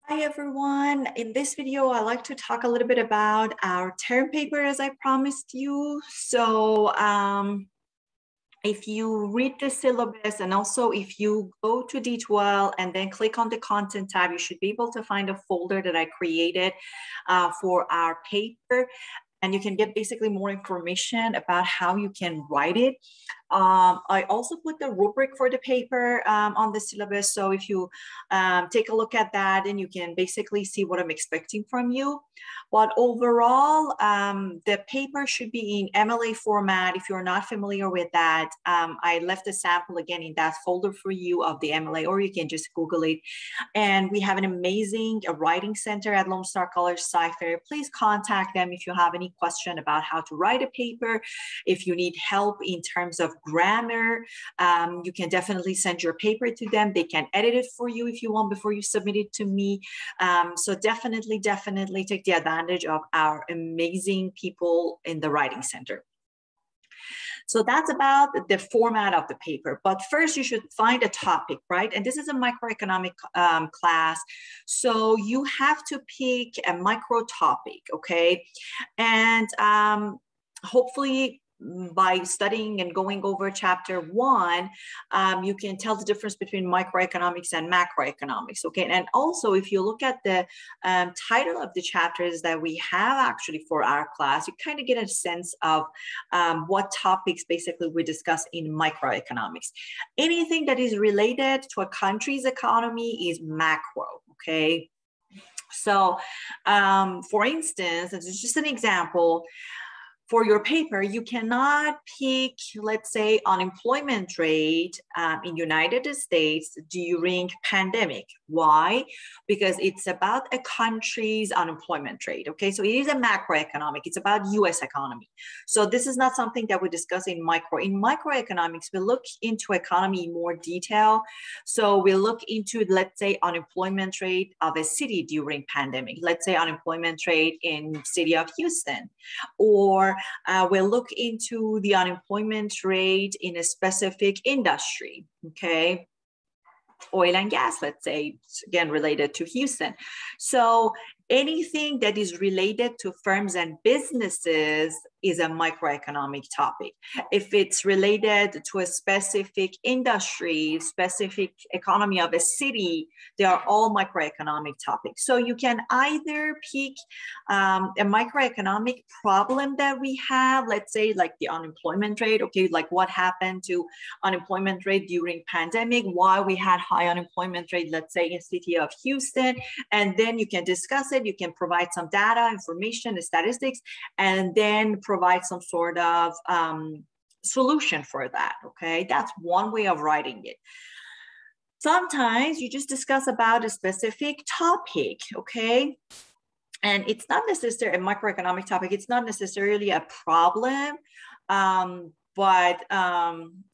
Hi everyone. In this video, I'd like to talk a little bit about our term paper as I promised you. If you read the syllabus and also if you go to D12 and then click on the content tab, you should be able to find a folder that I created for our paper. And you can get basically more information about how you can write it. I also put the rubric for the paper on the syllabus. So if you take a look at that, and you can basically see what I'm expecting from you. But overall, the paper should be in MLA format. If you're not familiar with that, I left a sample again in that folder for you of the MLA, or you can just Google it. And we have an amazing writing center at Lone Star College Sci-Fair. Please contact them if you have any question about how to write a paper. If you need help in terms of grammar, you can definitely send your paper to them. They can edit it for you if you want before you submit it to me. So definitely take the advantage of our amazing people in the Writing Center. So that's about the format of the paper. But first, you should find a topic, right? And this is a microeconomic class. So you have to pick a micro topic, okay? And hopefully, by studying and going over chapter 1, you can tell the difference between microeconomics and macroeconomics, okay? And also, if you look at the title of the chapters that we have actually for our class, you kind of get a sense of what topics basically we discuss in microeconomics. Anything that is related to a country's economy is macro, okay? So, for instance, this is just an example. For your paper, you cannot pick, let's say, unemployment rate in United States during pandemic. Why? Because it's about a country's unemployment rate, okay? So it is a macroeconomic, it's about US economy. So this is not something that we discuss in micro. In microeconomics, we look into economy in more detail. So we look into, let's say, unemployment rate of a city during pandemic. Let's say unemployment rate in city of Houston, or we'll look into the unemployment rate in a specific industry, okay? Oil and gas, let's say, again, related to Houston. So anything that is related to firms and businesses is a microeconomic topic. If it's related to a specific industry, specific economy of a city, they are all microeconomic topics. So you can either pick a microeconomic problem that we have, let's say like the unemployment rate, okay, like what happened to unemployment rate during pandemic, why we had high unemployment rate, let's say in city of Houston, and then you can discuss it, you can provide some data, information, statistics, and then provide some sort of solution for that, okay? That's one way of writing it. Sometimes you just discuss about a specific topic, okay? And it's not necessarily a macroeconomic topic, it's not necessarily a problem, but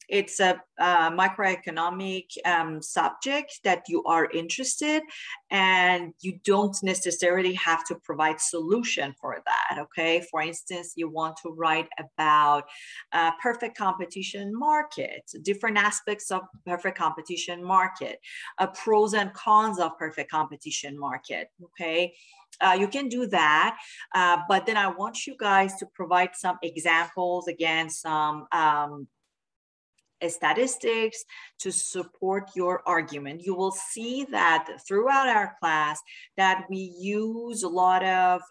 it's a macroeconomic subject that you are interested, and you don't necessarily have to provide solution for that, okay? For instance, you want to write about perfect competition market, different aspects of perfect competition market, pros and cons of perfect competition market, okay? You can do that, but then I want you guys to provide some examples, again, some statistics to support your argument. You will see that throughout our class that we use a lot of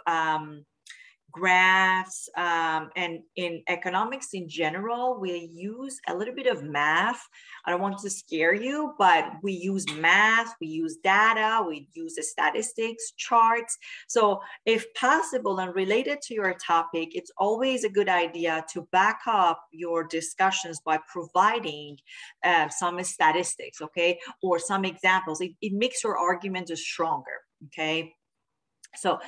graphs, and in economics in general, we use a little bit of math. I don't want to scare you, but we use math, we use data, we use the statistics, charts. So if possible and related to your topic, it's always a good idea to back up your discussions by providing some statistics, okay? Or some examples. It makes your argument stronger, okay? So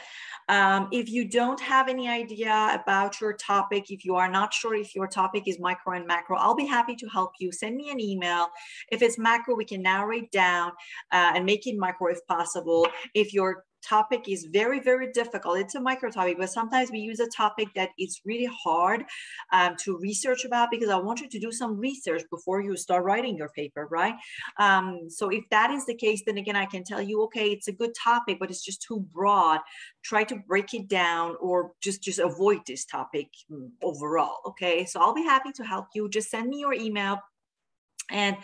if you don't have any idea about your topic, if you are not sure if your topic is micro and macro, I'll be happy to help you. Send me an email. If it's macro, we can narrow it down and make it micro if possible. If your topic is very, very difficult, it's a micro topic, but sometimes we use a topic that is really hard to research about, because I want you to do some research before you start writing your paper, right? So if that is the case, then again, I can tell you, okay, it's a good topic, but it's just too broad. Try to break it down, or just avoid this topic overall. Okay, so I'll be happy to help you. Just send me your email. And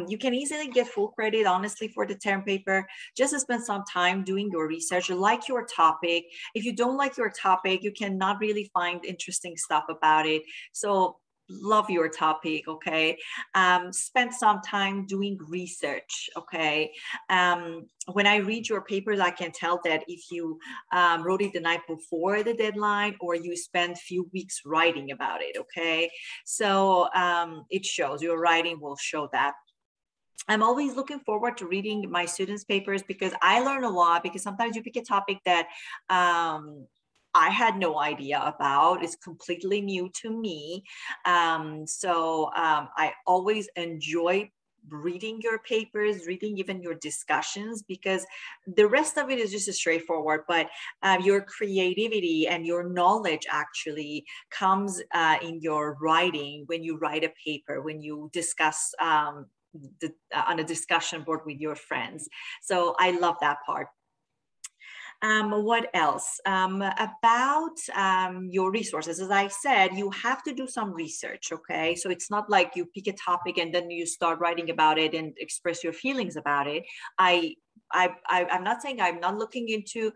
you can easily get full credit, honestly, for the term paper. Just spend some time doing your research. Like your topic. If you don't like your topic, you cannot really find interesting stuff about it. So love your topic, okay? Spend some time doing research, okay? When I read your papers, I can tell that if you wrote it the night before the deadline, or you spent a few weeks writing about it, okay? So it shows, your writing will show that. I'm always looking forward to reading my students' papers, because I learn a lot, because sometimes you pick a topic that I had no idea about. It's completely new to me. I always enjoy reading your papers, reading even your discussions, because the rest of it is just straightforward, but your creativity and your knowledge actually comes in your writing, when you write a paper, when you discuss on a discussion board with your friends. So I love that part. What else? About your resources, as I said, you have to do some research, okay? So it's not like you pick a topic and then you start writing about it and express your feelings about it. I'm not saying I'm not looking into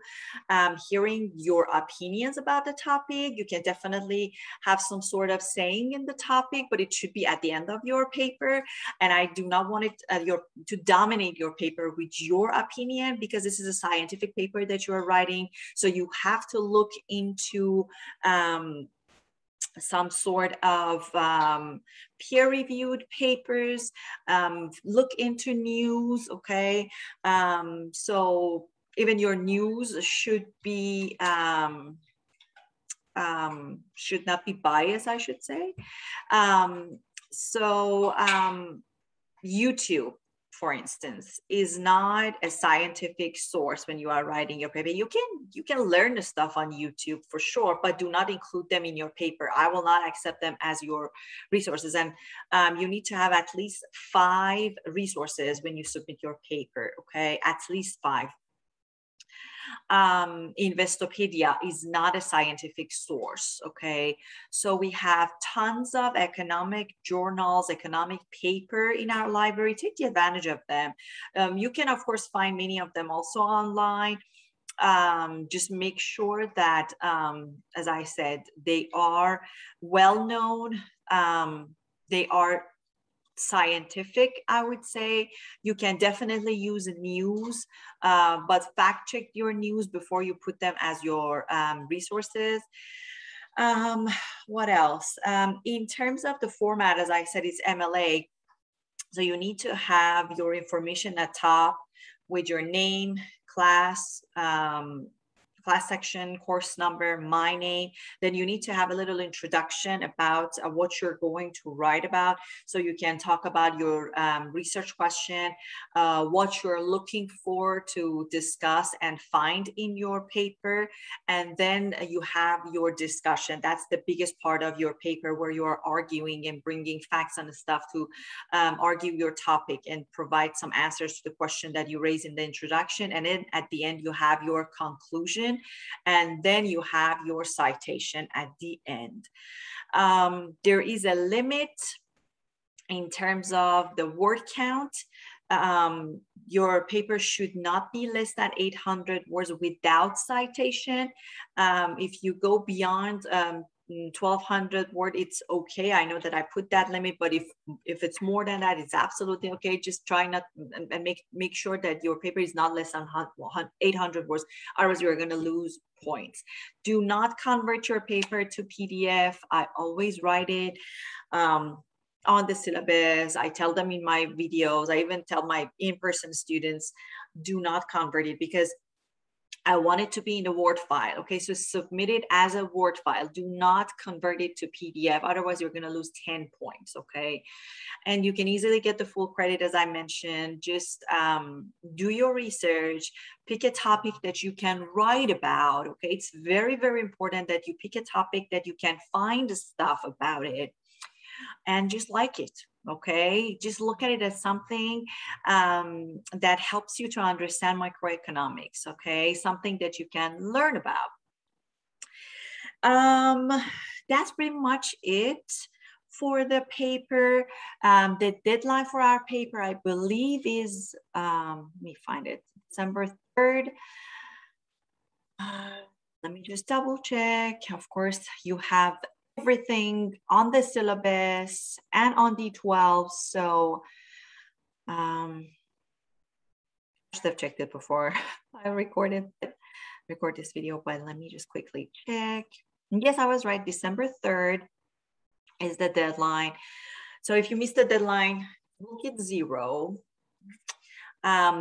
hearing your opinions about the topic. You can definitely have some sort of saying in the topic, but it should be at the end of your paper. And I do not want it to dominate your paper with your opinion, because this is a scientific paper that you're writing. So you have to look into some sort of peer-reviewed papers, look into news, okay? So even your news should be, should not be biased, I should say. YouTube, for instance, is not a scientific source when you are writing your paper. You can learn the stuff on YouTube for sure, but do not include them in your paper. I will not accept them as your resources. And you need to have at least 5 resources when you submit your paper, okay? At least 5. Investopedia is not a scientific source, okay? So we have tons of economic journals, economic paper in our library. Take the advantage of them. You can, of course, find many of them also online. Just make sure that, as I said, they are well-known. They are scientific, I would say. You can definitely use news, but fact check your news before you put them as your resources. What else? In terms of the format, as I said, it's MLA. So you need to have your information at top with your name, class, class section, course number, my name. Then you need to have a little introduction about what you're going to write about. So you can talk about your research question, what you're looking for to discuss and find in your paper. And then you have your discussion. That's the biggest part of your paper, where you are arguing and bringing facts and stuff to argue your topic and provide some answers to the question that you raise in the introduction. And then at the end, you have your conclusion, and then you have your citation at the end. There is a limit in terms of the word count. Your paper should not be less than 800 words without citation. If you go beyond 1200 word, it's okay. I know that I put that limit, but if it's more than that, it's absolutely okay. Just try not and make sure that your paper is not less than 800 words, otherwise you're going to lose points. Do not convert your paper to PDF. I always write it on the syllabus. I tell them in my videos, I even tell my in-person students, do not convert it, because I want it to be in the Word file. Okay, so submit it as a Word file. Do not convert it to PDF. Otherwise, you're going to lose 10 points. Okay, and you can easily get the full credit, as I mentioned. Just do your research, pick a topic that you can write about. Okay, it's very, very important that you pick a topic that you can find stuff about it and just like it. Okay, just look at it as something that helps you to understand microeconomics. Okay, something that you can learn about. That's pretty much it for the paper. The deadline for our paper, I believe, is let me find it, December 3rd. Let me just double check. Of course, you have everything on the syllabus and on D12. So I should have checked it before I record this video, but let me just quickly check. Yes, I was right. December 3rd is the deadline. So if you miss the deadline, you'll get 0.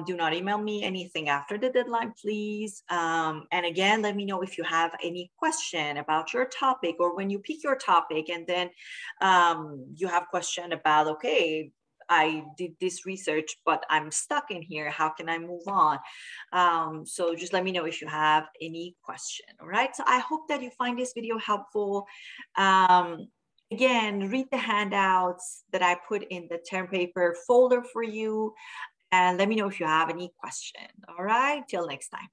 Do not email me anything after the deadline, please. And again, let me know if you have any question about your topic, or when you pick your topic and then you have question about, okay, I did this research, but I'm stuck in here. How can I move on? So just let me know if you have any question. All right. So I hope that you find this video helpful. Again, read the handouts that I put in the term paper folder for you. And let me know if you have any question. All right, till next time.